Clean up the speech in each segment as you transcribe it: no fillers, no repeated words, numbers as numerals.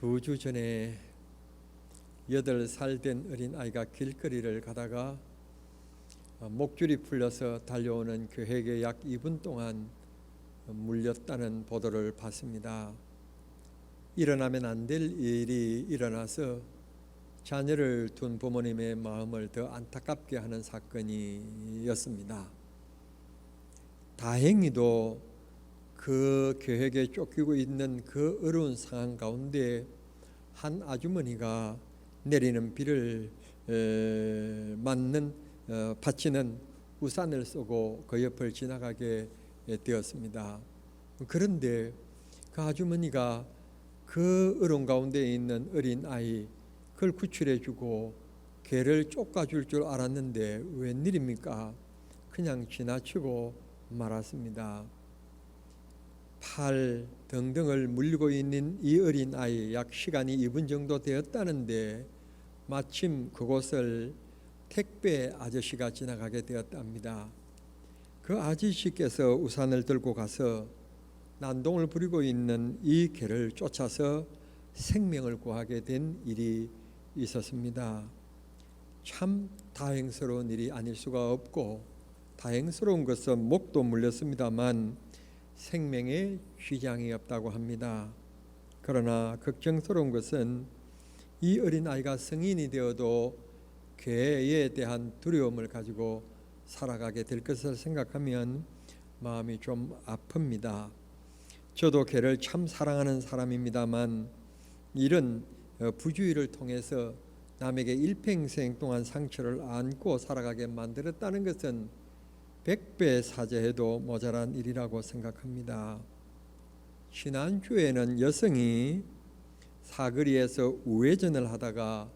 2주 전에 8살 된 어린아이가 길거리를 가다가 목줄이 풀려서 달려오는 교회에 약 2분 동안 물렸다는 보도를 봤습니다. 일어나면 안 될 일이 일어나서 자녀를 둔 부모님의 마음을 더 안타깝게 하는 사건이었습니다. 다행히도 그 교회에 쫓기고 있는 그 어려운 상황 가운데 한 아주머니가 내리는 비를 받치는 우산을 쓰고 그 옆을 지나가게 되었습니다. 그런데 그 아주머니가 그 어려운 가운데 있는 어린아이 그걸 구출해주고 개를 쫓아줄 줄 알았는데 웬일입니까? 그냥 지나치고 말았습니다. 팔 등등을 물리고 있는 이 어린아이 약 시간이 2분 정도 되었다는데 마침 그곳을 택배 아저씨가 지나가게 되었답니다. 그 아저씨께서 우산을 들고 가서 난동을 부리고 있는 이 개를 쫓아서 생명을 구하게 된 일이 있었습니다. 참 다행스러운 일이 아닐 수가 없고, 다행스러운 것은 목도 물렸습니다만 생명에 쥐장이 없다고 합니다. 그러나 걱정스러운 것은 이 어린아이가 성인이 되어도 개에 대한 두려움을 가지고 살아가게 될 것을 생각하면 마음이 좀 아픕니다. 저도 개를 참 사랑하는 사람입니다만 이런 부주의를 통해서 남에게 일평생 동안 상처를 안고 살아가게 만들었다는 것은 100배 사죄해도 모자란 일이라고 생각합니다. 지난주에는 여성이 사거리에서 우회전을 하다가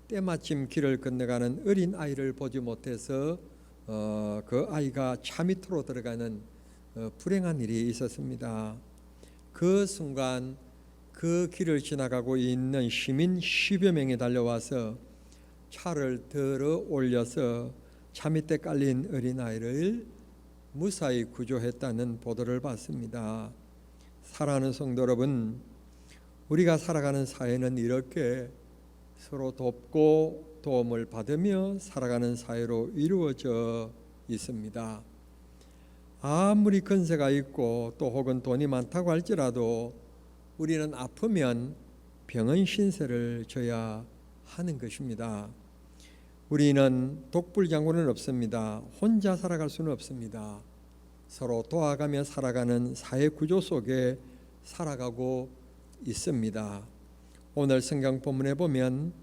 때마침 길을 건너가는 어린아이를 보지 못해서 그 아이가 차 밑으로 들어가는 불행한 일이 있었습니다. 그 순간 그 길을 지나가고 있는 시민 10여 명이 달려와서 차를 들어 올려서 차 밑에 깔린 어린아이를 무사히 구조했다는 보도를 봤습니다. 사랑하는 성도 여러분, 우리가 살아가는 사회는 이렇게 서로 돕고 도움을 받으며 살아가는 사회로 이루어져 있습니다. 아무리 건세가 있고 또 혹은 돈이 많다고 할지라도 우리는 아프면 병원 신세를 져야 하는 것입니다. 우리는 독불장군은 없습니다. 혼자 살아갈 수는 없습니다. 서로 도와가며 살아가는 사회 구조 속에 살아가고 있습니다. 오늘 성경 본문에 보면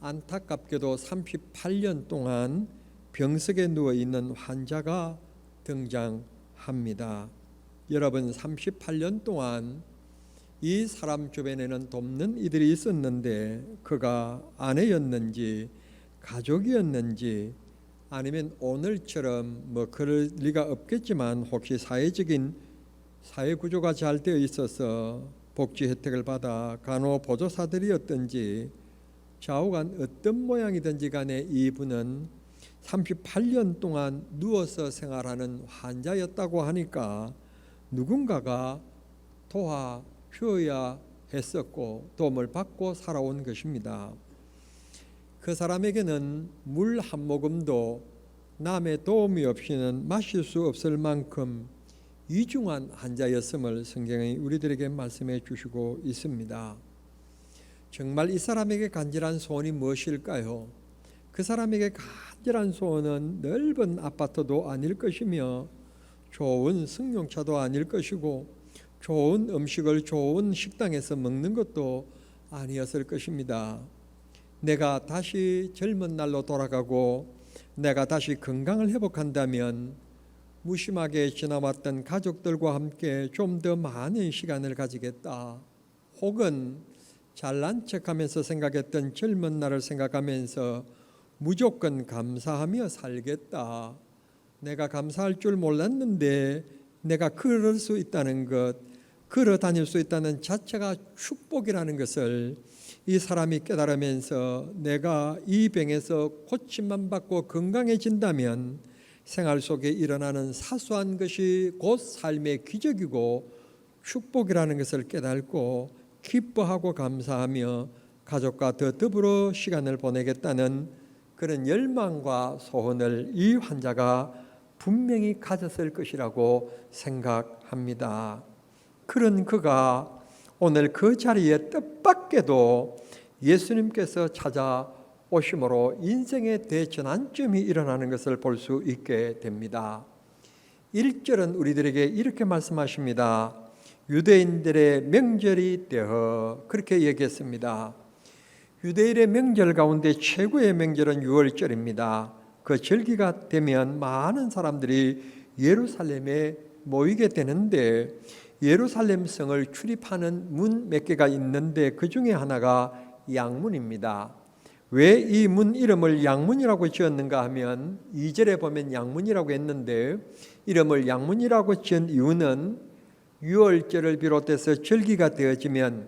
안타깝게도 38년 동안 병석에 누워 있는 환자가 등장합니다. 여러분, 38년 동안 이 사람 주변에는 돕는 이들이 있었는데 그가 아내였는지 가족이었는지 아니면 오늘처럼 그럴 리가 없겠지만 혹시 사회적인 사회 구조가 잘 되어 있어서 복지 혜택을 받아 간호보조사들이었든지 좌우간 어떤 모양이든지 간에 이분은 38년 동안 누워서 생활하는 환자였다고 하니까 누군가가 도와줘야 했었고 도움을 받고 살아온 것입니다. 그 사람에게는 물 한 모금도 남의 도움이 없이는 마실 수 없을 만큼 위중한 환자였음을 성경이 우리들에게 말씀해 주시고 있습니다. 정말 이 사람에게 간절한 소원이 무엇일까요? 그 사람에게 간절한 소원은 넓은 아파트도 아닐 것이며 좋은 승용차도 아닐 것이고 좋은 음식을 좋은 식당에서 먹는 것도 아니었을 것입니다. 내가 다시 젊은 날로 돌아가고 내가 다시 건강을 회복한다면 무심하게 지나왔던 가족들과 함께 좀 더 많은 시간을 가지겠다. 혹은 잘난 척하면서 생각했던 젊은 날을 생각하면서 무조건 감사하며 살겠다. 내가 감사할 줄 몰랐는데 내가 걸을 수 있다는 것, 걸어 다닐 수 있다는 자체가 축복이라는 것을 이 사람이 깨달으면서 내가 이 병에서 고침만 받고 건강해진다면 생활 속에 일어나는 사소한 것이 곧 삶의 기적이고 축복이라는 것을 깨닫고 기뻐하고 감사하며 가족과 더 더불어 시간을 보내겠다는 그런 열망과 소원을 이 환자가 분명히 가졌을 것이라고 생각합니다. 그런 그가 오늘 그 자리에 뜻밖에도 예수님께서 찾아오심으로 인생의 대전환점이 일어나는 것을 볼 수 있게 됩니다. 1절은 우리들에게 이렇게 말씀하십니다. 유대인들의 명절이 되어 그렇게 얘기했습니다. 유대인의 명절 가운데 최고의 명절은 6월절입니다. 그 절기가 되면 많은 사람들이 예루살렘에 모이게 되는데 예루살렘 성을 출입하는 문 몇 개가 있는데 그 중에 하나가 양문입니다. 왜 이 문 이름을 양문이라고 지었는가 하면 2절에 보면 양문이라고 했는데 이름을 양문이라고 지은 이유는 6월절을 비롯해서 절기가 되어지면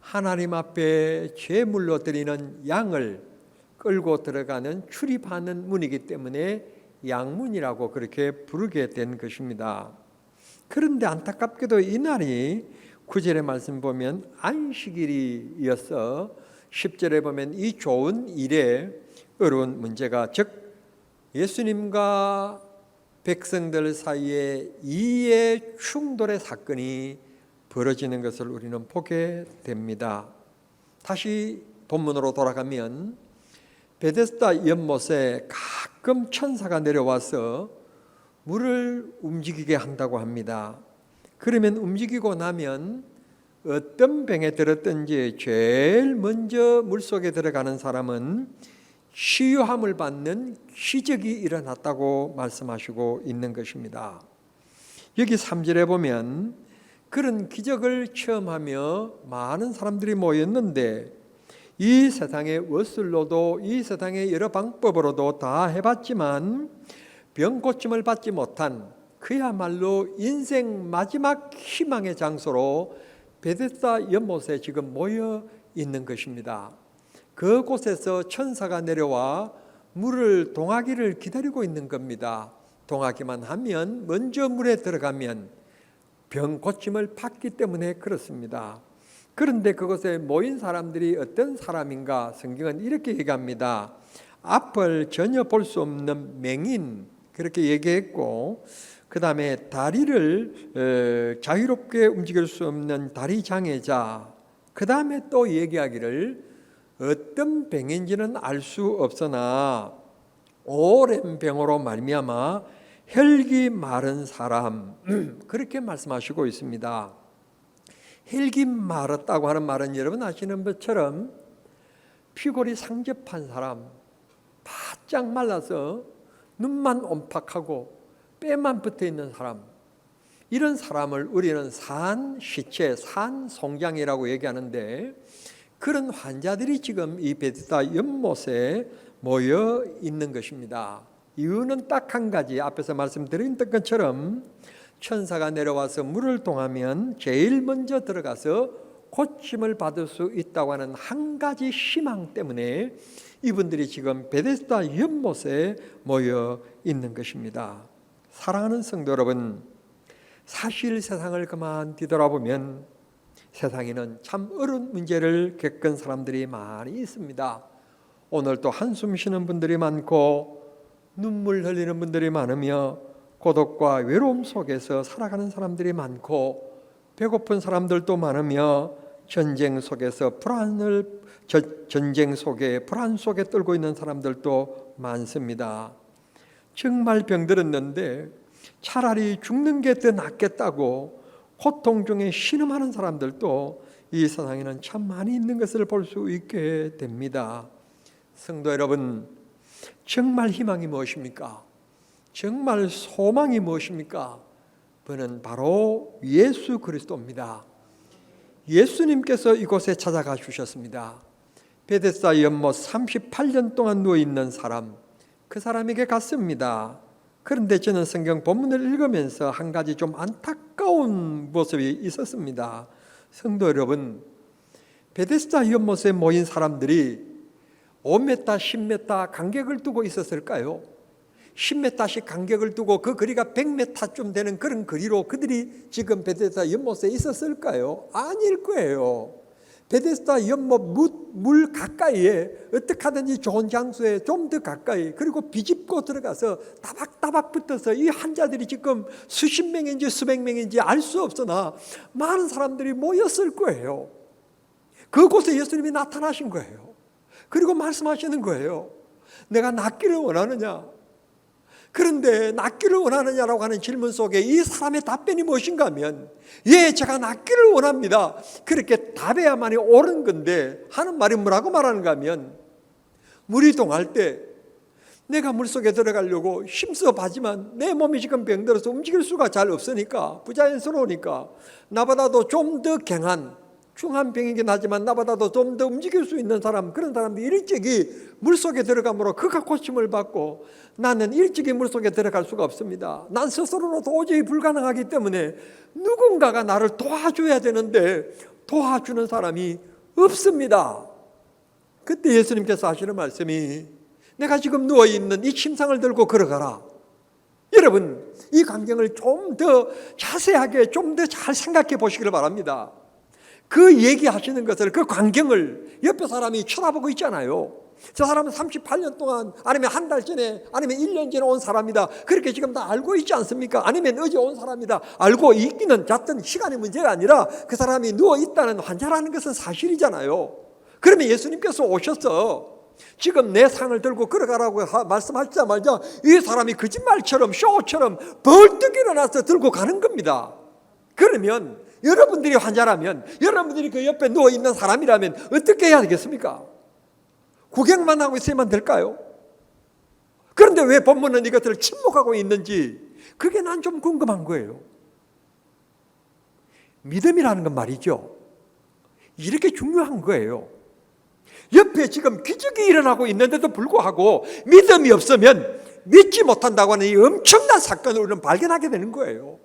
하나님 앞에 제물로 드리는 양을 끌고 들어가는 출입하는 문이기 때문에 양문이라고 그렇게 부르게 된 것입니다. 그런데 안타깝게도 이날이 9절의 말씀 보면 안식일이어서 10절에 보면 이 좋은 일에 어려운 문제가 즉 예수님과 백성들 사이에 이해 충돌의 사건이 벌어지는 것을 우리는 보게 됩니다. 다시 본문으로 돌아가면 베데스다 연못에 가끔 천사가 내려와서 물을 움직이게 한다고 합니다. 그러면 움직이고 나면 어떤 병에 들었든지 제일 먼저 물속에 들어가는 사람은 치유함을 받는 기적이 일어났다고 말씀하시고 있는 것입니다. 여기 3절에 보면 그런 기적을 체험하며 많은 사람들이 모였는데 이 세상의 워슬로도 이 세상의 여러 방법으로도 다 해봤지만 병 고침을 받지 못한 그야말로 인생 마지막 희망의 장소로 베데스다 연못에 지금 모여 있는 것입니다. 그곳에서 천사가 내려와 물을 동하기를 기다리고 있는 겁니다. 동하기만 하면 먼저 물에 들어가면 병 고침을 받기 때문에 그렇습니다. 그런데 그곳에 모인 사람들이 어떤 사람인가 성경은 이렇게 얘기합니다. 앞을 전혀 볼 수 없는 맹인 그렇게 얘기했고 그 다음에 다리를 자유롭게 움직일 수 없는 다리 장애자 그 다음에 또 얘기하기를 어떤 병인지는 알 수 없으나 오랜 병으로 말미암아 혈기 마른 사람 그렇게 말씀하시고 있습니다. 혈기 마르다고 하는 말은 여러분 아시는 것처럼 피골이 상접한 사람 바짝 말라서 눈만 옴팍하고 뼈만 붙어있는 사람 이런 사람을 우리는 산시체, 산송장이라고 얘기하는데 그런 환자들이 지금 이 베데스다 연못에 모여 있는 것입니다. 이유는 딱 한 가지 앞에서 말씀드린 것처럼 천사가 내려와서 물을 동하면 제일 먼저 들어가서 고침을 받을 수 있다고 하는 한 가지 희망 때문에 이분들이 지금 베데스다 연못에 모여 있는 것입니다. 사랑하는 성도 여러분, 사실 세상을 그만 뒤돌아보면 세상에는 참 어려운 문제를 겪은 사람들이 많이 있습니다. 오늘 또 한숨 쉬는 분들이 많고 눈물 흘리는 분들이 많으며 고독과 외로움 속에서 살아가는 사람들이 많고 배고픈 사람들도 많으며 전쟁 속에서 전쟁 속에 불안 속에 떨고 있는 사람들도 많습니다. 정말 병들었는데 차라리 죽는 게 더 낫겠다고 고통 중에 신음하는 사람들도 이 세상에는 참 많이 있는 것을 볼 수 있게 됩니다. 성도 여러분, 정말 희망이 무엇입니까? 정말 소망이 무엇입니까? 그는 바로 예수 그리스도입니다. 예수님께서 이곳에 찾아가 주셨습니다. 베데스다 연못 38년 동안 누워있는 사람, 그 사람에게 갔습니다. 그런데 저는 성경 본문을 읽으면서 한 가지 좀 안타까운 모습이 있었습니다. 성도 여러분, 베데스다 연못에 모인 사람들이 5m, 10m 간격을 두고 있었을까요? 10m씩 간격을 두고 그 거리가 100m쯤 되는 그런 거리로 그들이 지금 베데스다 연못에 있었을까요? 아닐 거예요. 베데스다 연못 물 가까이에 어떻게 하든지 좋은 장소에 좀 더 가까이, 그리고 비집고 들어가서 따박따박 붙어서 이 환자들이 지금 수십 명인지 수백 명인지 알 수 없으나 많은 사람들이 모였을 거예요. 그곳에 예수님이 나타나신 거예요. 그리고 말씀하시는 거예요. 내가 낫기를 원하느냐? 그런데 낫기를 원하느냐라고 하는 질문 속에 이 사람의 답변이 무엇인가 하면, 예, 제가 낫기를 원합니다. 그렇게 답해야만이 옳은 건데 하는 말이 뭐라고 말하는가 하면, 물이 동할 때 내가 물속에 들어가려고 힘써 봐지만 내 몸이 지금 병들어서 움직일 수가 잘 없으니까, 부자연스러우니까 나보다도 좀 더 강한 중한 병이긴 하지만 나보다도 좀 더 움직일 수 있는 사람, 그런 사람들이 일찍이 물속에 들어감으로 그가 고침을 받고, 나는 일찍이 물속에 들어갈 수가 없습니다. 난 스스로로 도저히 불가능하기 때문에 누군가가 나를 도와줘야 되는데 도와주는 사람이 없습니다. 그때 예수님께서 하시는 말씀이, 내가 지금 누워있는 이 침상을 들고 걸어가라. 여러분, 이 광경을 좀 더 자세하게 좀 더 잘 생각해 보시기를 바랍니다. 그 얘기하시는 것을, 그 광경을 옆에 사람이 쳐다보고 있잖아요. 저 사람은 38년 동안, 아니면 한 달 전에, 아니면 1년 전에 온 사람이다, 그렇게 지금 다 알고 있지 않습니까? 아니면 어제 온 사람이다, 알고 있기는 잤던 시간의 문제가 아니라 그 사람이 누워있다는 환자라는 것은 사실이잖아요. 그러면 예수님께서 오셔서 지금 내 상을 들고 걸어가라고 말씀하시자마자 이 사람이 거짓말처럼 쇼처럼 벌떡 일어나서 들고 가는 겁니다. 그러면 여러분들이 환자라면, 여러분들이 그 옆에 누워있는 사람이라면 어떻게 해야 되겠습니까? 구경만 하고 있으면 될까요? 그런데 왜 본문은 이것을 침묵하고 있는지, 그게 난 좀 궁금한 거예요. 믿음이라는 건 말이죠, 이렇게 중요한 거예요. 옆에 지금 기적이 일어나고 있는데도 불구하고 믿음이 없으면 믿지 못한다고 하는 이 엄청난 사건을 우리는 발견하게 되는 거예요.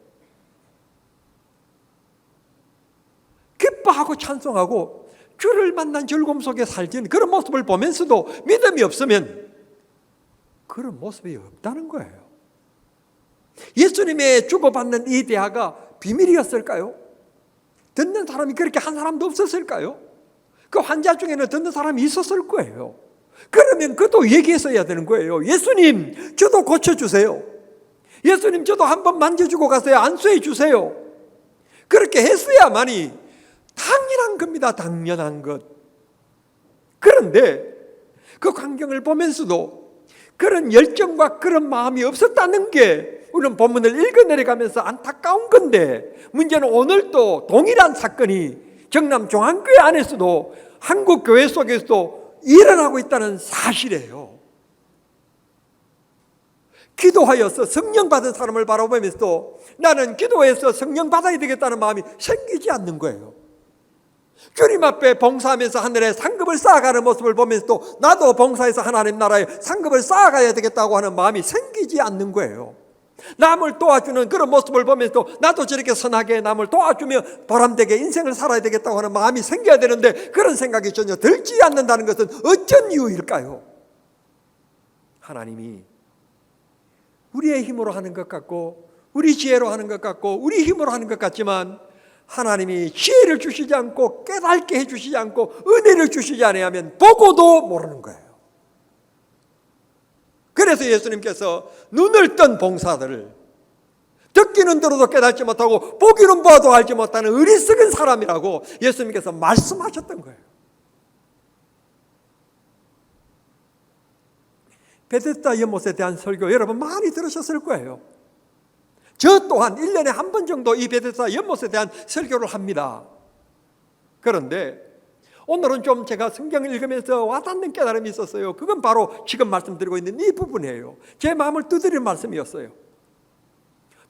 기뻐하고 찬송하고 주를 만난 즐거움 속에 살지는 그런 모습을 보면서도 믿음이 없으면 그런 모습이 없다는 거예요. 예수님의 주고받는 이 대화가 비밀이었을까요? 듣는 사람이 그렇게 한 사람도 없었을까요? 그 환자 중에는 듣는 사람이 있었을 거예요. 그러면 그것도 얘기했어야 되는 거예요. 예수님, 저도 고쳐주세요. 예수님, 저도 한번 만져주고 가세요. 안수해 주세요. 그렇게 했어야만이 당연한 겁니다. 당연한 것. 그런데 그 광경을 보면서도 그런 열정과 그런 마음이 없었다는 게 우리는 본문을 읽어내려가면서 안타까운 건데, 문제는 오늘 또 동일한 사건이 정남 종안교회 안에서도 한국 교회 속에서도 일어나고 있다는 사실이에요. 기도하여서 성령 받은 사람을 바라보면서도 나는 기도해서 성령 받아야 되겠다는 마음이 생기지 않는 거예요. 주님 앞에 봉사하면서 하늘에 상급을 쌓아가는 모습을 보면서도 나도 봉사해서 하나님 나라에 상급을 쌓아가야 되겠다고 하는 마음이 생기지 않는 거예요. 남을 도와주는 그런 모습을 보면서도 나도 저렇게 선하게 남을 도와주며 보람되게 인생을 살아야 되겠다고 하는 마음이 생겨야 되는데 그런 생각이 전혀 들지 않는다는 것은 어쩐 이유일까요? 하나님이 우리의 힘으로 하는 것 같고 우리 지혜로 하는 것 같고 우리 힘으로 하는 것 같지만 하나님이 지혜를 주시지 않고 깨닫게 해주시지 않고 은혜를 주시지 않으면 보고도 모르는 거예요. 그래서 예수님께서 눈을 뜬 봉사들을 듣기는 들어도 깨닫지 못하고 보기는 봐도 알지 못하는 어리석은 사람이라고 예수님께서 말씀하셨던 거예요. 베데스다 연못에 대한 설교 여러분 많이 들으셨을 거예요. 저 또한 1년에 한 번 정도 이 베데스다 연못에 대한 설교를 합니다. 그런데 오늘은 좀 제가 성경을 읽으면서 와닿는 깨달음이 있었어요. 그건 바로 지금 말씀드리고 있는 이 부분이에요. 제 마음을 두드리는 말씀이었어요.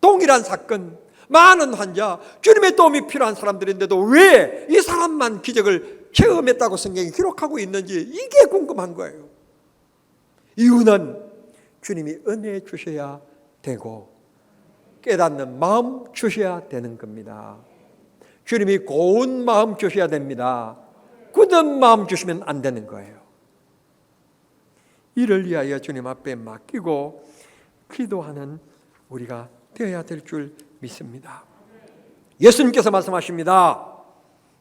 동일한 사건, 많은 환자, 주님의 도움이 필요한 사람들인데도 왜 이 사람만 기적을 체험했다고 성경이 기록하고 있는지 이게 궁금한 거예요. 이유는 주님이 은혜 주셔야 되고 깨닫는 마음 주셔야 되는 겁니다. 주님이 고운 마음 주셔야 됩니다. 굳은 마음 주시면 안 되는 거예요. 이를 위하여 주님 앞에 맡기고 기도하는 우리가 되어야 될 줄 믿습니다. 예수님께서 말씀하십니다.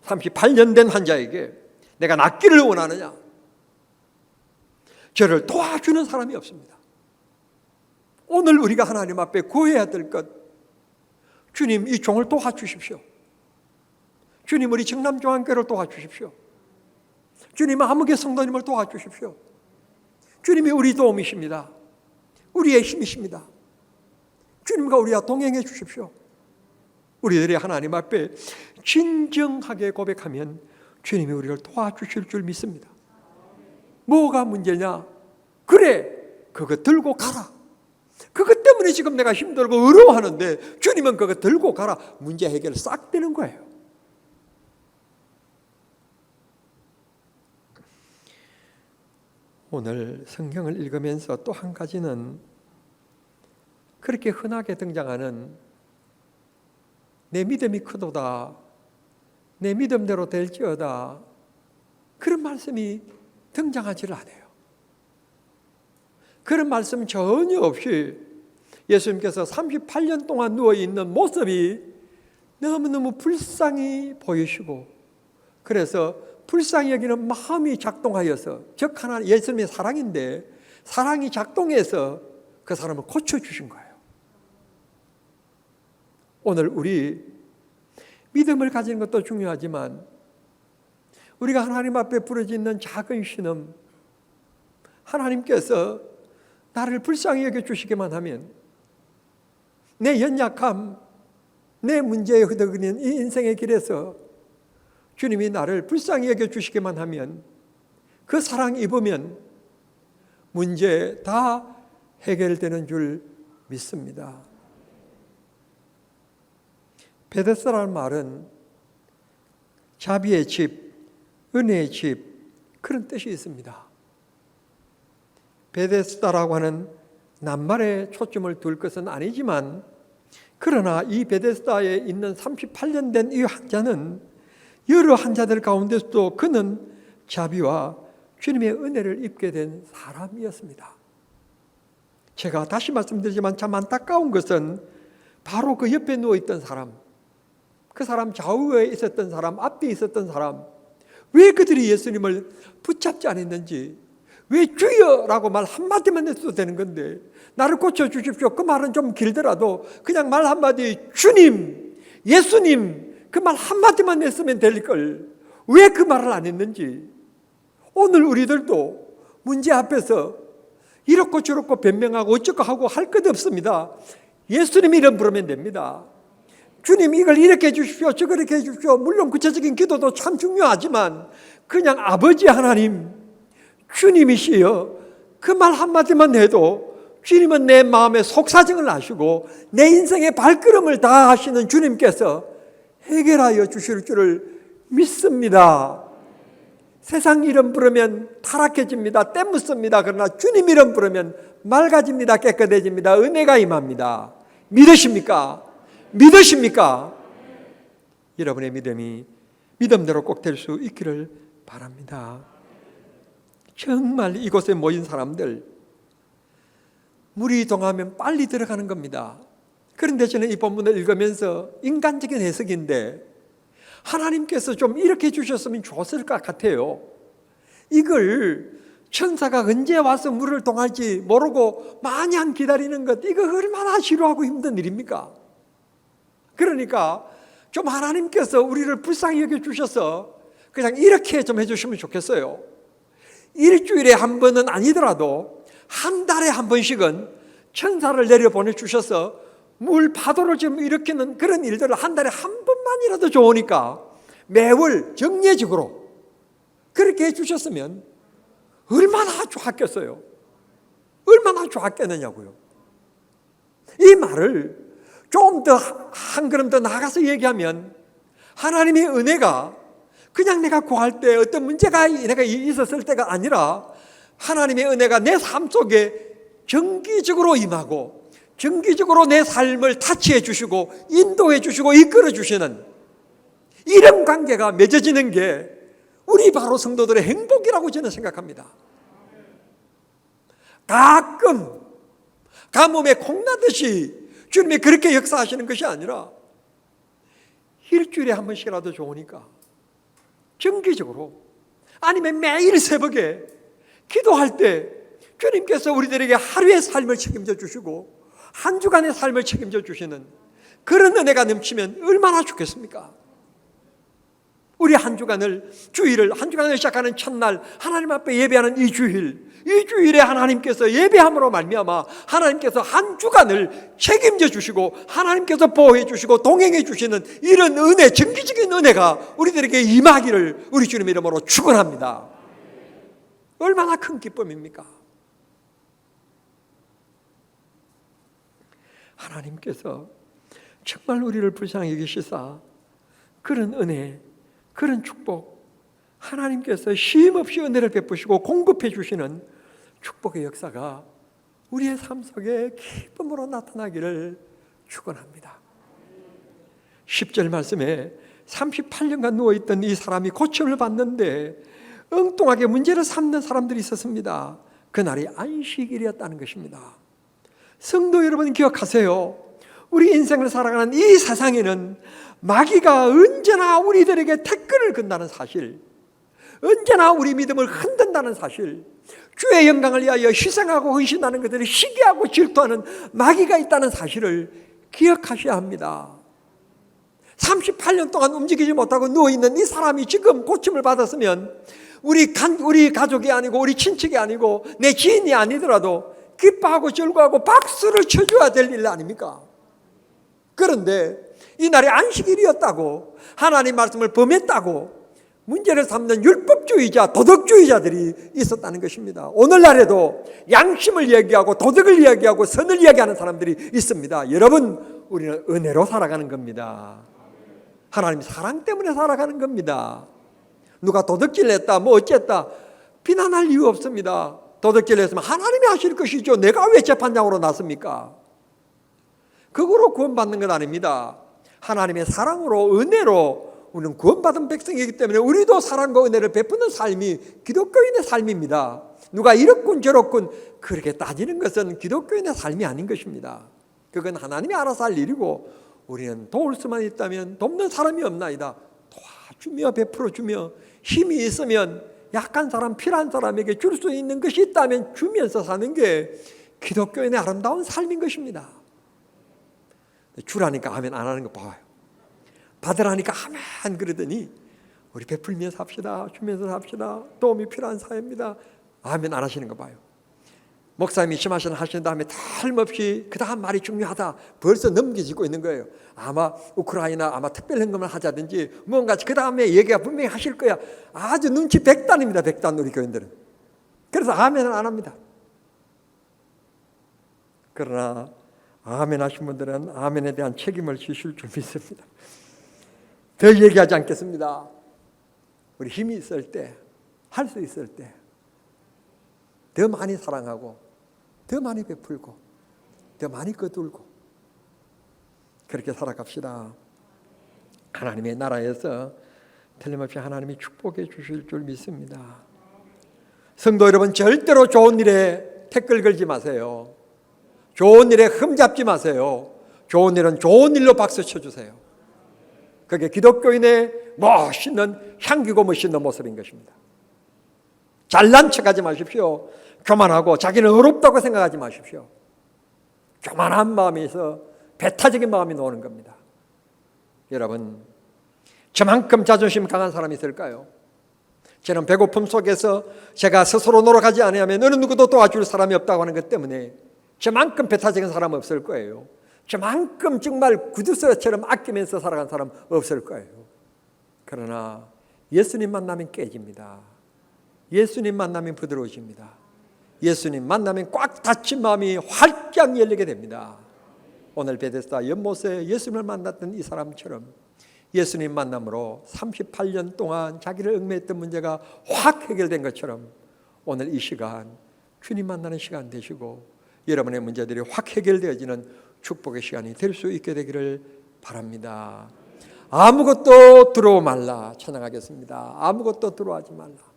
38년 된 환자에게 내가 낫기를 원하느냐? 저를 도와주는 사람이 없습니다. 오늘 우리가 하나님 앞에 구해야 될 것, 주님 이 종을 도와주십시오. 주님 우리 청남종안교를 도와주십시오. 주님 아무개 성도님을 도와주십시오. 주님이 우리 도움이십니다. 우리의 힘이십니다. 주님과 우리와 동행해 주십시오. 우리들이 하나님 앞에 진정하게 고백하면 주님이 우리를 도와주실 줄 믿습니다. 뭐가 문제냐? 그래, 그거 들고 가라. 그것 때문에 지금 내가 힘들고 어려워하는데 주님은 그거 들고 가라. 문제 해결 싹 되는 거예요. 오늘 성경을 읽으면서 또 한 가지는 그렇게 흔하게 등장하는 내 믿음이 크도다, 내 믿음대로 될지어다, 그런 말씀이 등장하지를 않아요. 그런 말씀 전혀 없이 예수님께서 38년 동안 누워있는 모습이 너무너무 불쌍히 보이시고, 그래서 불쌍히 여기는 마음이 작동하여서, 즉 하나님 예수님의 사랑인데 사랑이 작동해서 그 사람을 고쳐주신 거예요. 오늘 우리 믿음을 가지는 것도 중요하지만 우리가 하나님 앞에 부르짖는 작은 신음, 하나님께서 나를 불쌍히 여겨주시기만 하면, 내 연약함, 내 문제에 흐드러지는 이 인생의 길에서 주님이 나를 불쌍히 여겨주시기만 하면, 그 사랑 입으면 문제 다 해결되는 줄 믿습니다. 베데스다라는 말은 자비의 집, 은혜의 집, 그런 뜻이 있습니다. 베데스다라고 하는 낱말에 초점을 둘 것은 아니지만, 그러나 이 베데스다에 있는 38년 된 이 환자는 여러 환자들 가운데서도 그는 자비와 주님의 은혜를 입게 된 사람이었습니다. 제가 다시 말씀드리지만 참 안타까운 것은 바로 그 옆에 누워있던 사람, 그 사람 좌우에 있었던 사람, 앞에 있었던 사람, 왜 그들이 예수님을 붙잡지 않았는지, 왜 주여라고 말 한마디만 했어도 되는 건데 나를 고쳐주십시오, 그 말은 좀 길더라도 그냥 말 한마디 주님, 예수님, 그 말 한마디만 했으면 될 걸 왜 그 말을 안 했는지, 오늘 우리들도 문제 앞에서 이렇고 저렇고 변명하고 어쩌고 하고 할 것 없습니다. 예수님 이름 부르면 됩니다. 주님 이걸 이렇게 해주십시오, 저걸 이렇게 해주십시오. 물론 구체적인 기도도 참 중요하지만 그냥 아버지 하나님, 주님이시여, 그 말 한마디만 해도 주님은 내 마음의 속사정을 아시고 내 인생의 발걸음을 다 하시는 주님께서 해결하여 주실 줄을 믿습니다. 세상 이름 부르면 타락해집니다, 때묻습니다. 그러나 주님 이름 부르면 맑아집니다, 깨끗해집니다, 은혜가 임합니다. 믿으십니까? 믿으십니까? 여러분의 믿음이 믿음대로 꼭 될 수 있기를 바랍니다. 정말 이곳에 모인 사람들, 물이 이동하면 빨리 들어가는 겁니다. 그런데 저는 이 본문을 읽으면서 인간적인 해석인데, 하나님께서 좀 이렇게 해주셨으면 좋았을 것 같아요. 이걸 천사가 언제 와서 물을 동할지 모르고 마냥 기다리는 것, 이거 얼마나 지루하고 힘든 일입니까? 그러니까 좀 하나님께서 우리를 불쌍히 여겨주셔서 그냥 이렇게 좀 해주시면 좋겠어요. 일주일에 한 번은 아니더라도 한 달에 한 번씩은 천사를 내려보내주셔서 물 파도를 좀 일으키는 그런 일들을 한 달에 한 번만이라도 좋으니까 매월 정례적으로 그렇게 해주셨으면 얼마나 좋았겠어요. 얼마나 좋았겠느냐고요. 이 말을 좀 더 한 걸음 더 나가서 얘기하면, 하나님의 은혜가 그냥 내가 구할 때 어떤 문제가 내가 있었을 때가 아니라 하나님의 은혜가 내 삶 속에 정기적으로 임하고 정기적으로 내 삶을 타치해 주시고 인도해 주시고 이끌어 주시는 이런 관계가 맺어지는 게 우리 바로 성도들의 행복이라고 저는 생각합니다. 가끔 가뭄에 콩나듯이 주님이 그렇게 역사하시는 것이 아니라 일주일에 한 번씩이라도 좋으니까 정기적으로 아니면 매일 새벽에 기도할 때 주님께서 우리들에게 하루의 삶을 책임져 주시고 한 주간의 삶을 책임져 주시는 그런 은혜가 넘치면 얼마나 좋겠습니까? 우리 한 주간을 시작하는 첫날 하나님 앞에 예배하는 이 주일에 하나님께서 예배함으로 말미암아 하나님께서 한 주간을 책임져 주시고 하나님께서 보호해 주시고 동행해 주시는 이런 은혜, 정기적인 은혜가 우리들에게 임하기를 우리 주님 이름으로 축원합니다. 얼마나 큰 기쁨입니까? 하나님께서 정말 우리를 불쌍히 여기시사 그런 은혜, 그런 축복, 하나님께서 쉼없이 은혜를 베푸시고 공급해 주시는 축복의 역사가 우리의 삶 속에 기쁨으로 나타나기를 축원합니다. 10절 말씀에 38년간 누워있던 이 사람이 고침을 받는데 엉뚱하게 문제를 삼는 사람들이 있었습니다. 그날이 안식일이었다는 것입니다. 성도 여러분 기억하세요. 우리 인생을 살아가는 이 세상에는 마귀가 언제나 우리들에게 태클을 건다는 사실, 언제나 우리 믿음을 흔든다는 사실, 주의 영광을 위하여 희생하고 헌신하는 것들을 시기하고 질투하는 마귀가 있다는 사실을 기억하셔야 합니다. 38년 동안 움직이지 못하고 누워있는 이 사람이 지금 고침을 받았으면 우리 가족이 아니고 우리 친척이 아니고 내 지인이 아니더라도 기뻐하고 즐거워하고 박수를 쳐줘야 될 일 아닙니까? 그런데 이날이 안식일이었다고 하나님 말씀을 범했다고 문제를 삼는 율법주의자, 도덕주의자들이 있었다는 것입니다. 오늘날에도 양심을 얘기하고 도덕을 얘기하고 선을 얘기하는 사람들이 있습니다. 여러분, 우리는 은혜로 살아가는 겁니다. 하나님 사랑 때문에 살아가는 겁니다. 누가 도덕질 했다 뭐 어쨌다 비난할 이유 없습니다. 도덕질 했으면 하나님이 하실 것이죠. 내가 왜 재판장으로 나섭니까? 그거로 구원받는 건 아닙니다. 하나님의 사랑으로 은혜로 우리는 구원받은 백성이기 때문에 우리도 사랑과 은혜를 베푸는 삶이 기독교인의 삶입니다. 누가 이렇군 저렇군 그렇게 따지는 것은 기독교인의 삶이 아닌 것입니다. 그건 하나님이 알아서 할 일이고 우리는 도울 수만 있다면 돕는 사람이 없나이다. 도와주며 베풀어주며 힘이 있으면 약한 사람, 필요한 사람에게 줄 수 있는 것이 있다면 주면서 사는 게 기독교인의 아름다운 삶인 것입니다. 주라니까 아멘 안 하는 거 봐요. 받으라니까 아멘 그러더니 우리 베풀면서 삽시다. 주면서 삽시다. 도움이 필요한 사회입니다. 아멘 안 하시는 거 봐요. 목사님이 심하신 하신 다음에 틀림없이 그 다음 말이 중요하다. 벌써 넘겨지고 있는 거예요. 아마 우크라이나 아마 특별헌금을 하자든지 뭔가 그 다음에 얘기가 분명히 하실 거야. 아주 눈치 백단입니다. 백단 우리 교인들은. 그래서 아멘은 안 합니다. 그러나 아멘 하신 분들은 아멘에 대한 책임을 지실 줄 믿습니다. 더 얘기하지 않겠습니다. 우리 힘이 있을 때, 할 수 있을 때 더 많이 사랑하고 더 많이 베풀고 더 많이 거둘고 그렇게 살아갑시다. 하나님의 나라에서 틀림없이 하나님이 축복해 주실 줄 믿습니다. 성도 여러분 절대로 좋은 일에 태클 걸지 마세요. 좋은 일에 흠잡지 마세요. 좋은 일은 좋은 일로 박수 쳐주세요. 그게 기독교인의 멋있는 향기고 멋있는 모습인 것입니다. 잘난 척하지 마십시오. 교만하고 자기는 어렵다고 생각하지 마십시오. 교만한 마음에서 배타적인 마음이 나오는 겁니다. 여러분, 저만큼 자존심 강한 사람이 있을까요? 저는 배고픔 속에서 제가 스스로 노력하지 않으면 어느 누구도 도와줄 사람이 없다고 하는 것 때문에 저만큼 배타적인 사람은 없을 거예요. 저만큼 정말 구두쇠처럼 아끼면서 살아간 사람 없을 거예요. 그러나 예수님 만나면 깨집니다. 예수님 만나면 부드러워집니다. 예수님 만나면 꽉 닫힌 마음이 활짝 열리게 됩니다. 오늘 베데스다 연못에 예수님을 만났던 이 사람처럼 예수님 만남으로 38년 동안 자기를 얽매였던 문제가 확 해결된 것처럼 오늘 이 시간 주님 만나는 시간 되시고 여러분의 문제들이 확 해결되어지는 축복의 시간이 될 수 있게 되기를 바랍니다. 아무것도 두려워 말라 찬양하겠습니다. 아무것도 두려워하지 말라.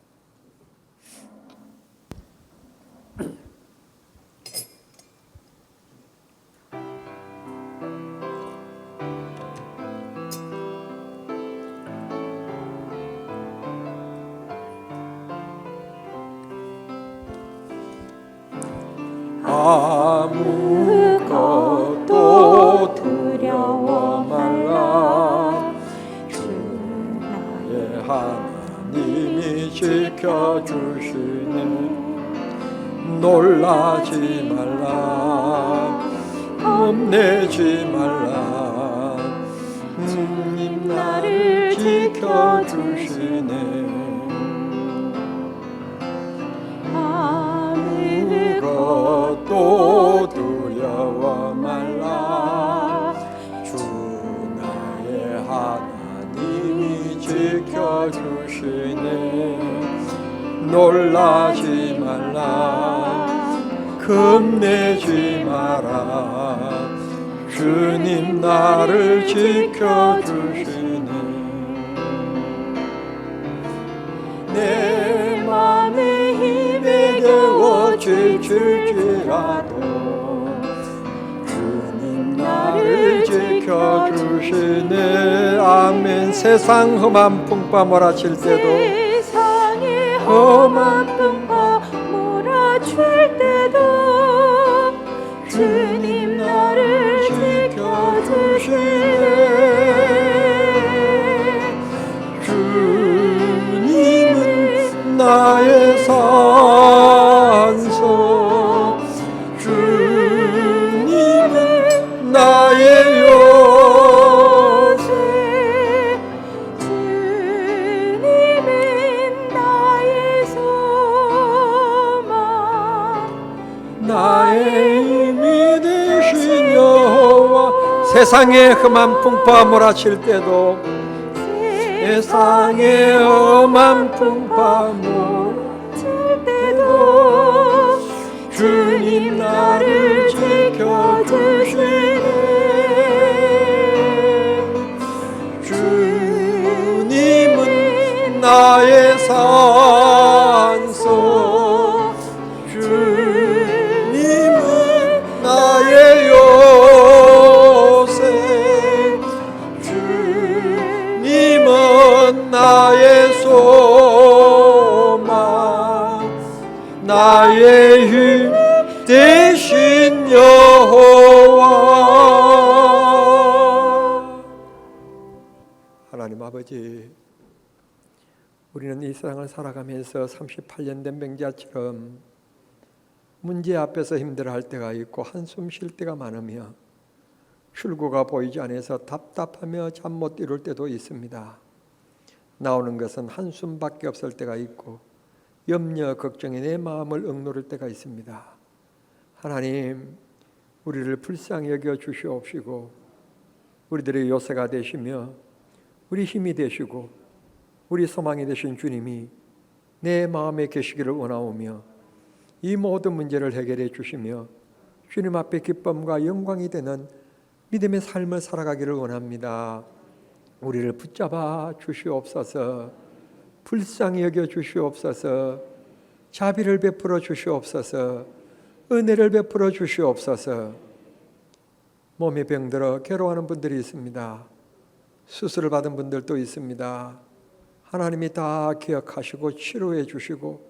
아무것도 두려워 말라. 주 나의 하나님이 지켜주시네. 놀라지 말라. 겁내지 말라. 주님 나를 지켜주시네. 아무것도 두려워 말라. 주 나의 하나님이 지켜주시네. 놀라지 말라. 겁내지 마라. 주님 나를 지켜주시네. 내 맘에 힘에 겨워 지칠지라도 주님 나를 지켜주시네. 아멘. 세상 험한 풍파 몰아칠 때도, 세상에 험한 풍파 몰아칠 때도 주님 나를 지켜주시네. 주님은 나의 산소, 주님은 나의 요새, 주님은 나의 소망, 나의 힘이 되신 여호와. 세상의 험한 풍파 몰아칠 때도, 세상의 험한 풍파 몰아칠 때도 주님 나를 지켜주시네. 주님은 나의 산소, 주님은 나의 요새, 주님은 나의 소망, 나의 힘 되신 여호와. 하나님 아버지, 우리는 이 세상을 살아가면서 38년 된 맹자처럼 문제 앞에서 힘들어할 때가 있고 한숨 쉴 때가 많으며 출구가 보이지 않아서 답답하며 잠 못 이룰 때도 있습니다. 나오는 것은 한숨밖에 없을 때가 있고 염려, 걱정에 내 마음을 억누를 때가 있습니다. 하나님, 우리를 불쌍히 여겨 주시옵시고 우리들의 요새가 되시며 우리 힘이 되시고 우리 소망이 되신 주님이 내 마음에 계시기를 원하오며 이 모든 문제를 해결해 주시며 주님 앞에 기쁨과 영광이 되는 믿음의 삶을 살아가기를 원합니다. 우리를 붙잡아 주시옵소서. 불쌍히 여겨 주시옵소서. 자비를 베풀어 주시옵소서. 은혜를 베풀어 주시옵소서. 몸에 병들어 괴로워하는 분들이 있습니다. 수술을 받은 분들도 있습니다. 하나님이 다 기억하시고 치료해 주시고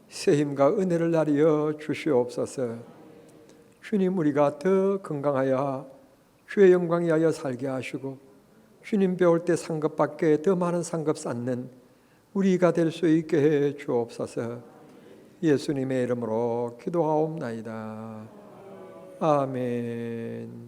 새 힘과 은혜를 나리여 주시옵소서. 주님, 우리가 더 건강하여 주의 영광 위하여 살게 하시고 주님 배울 때 상급받게 더 많은 상급 쌓는 우리가 될 수 있게 해 주옵소서. 예수님의 이름으로 기도하옵나이다. 아멘.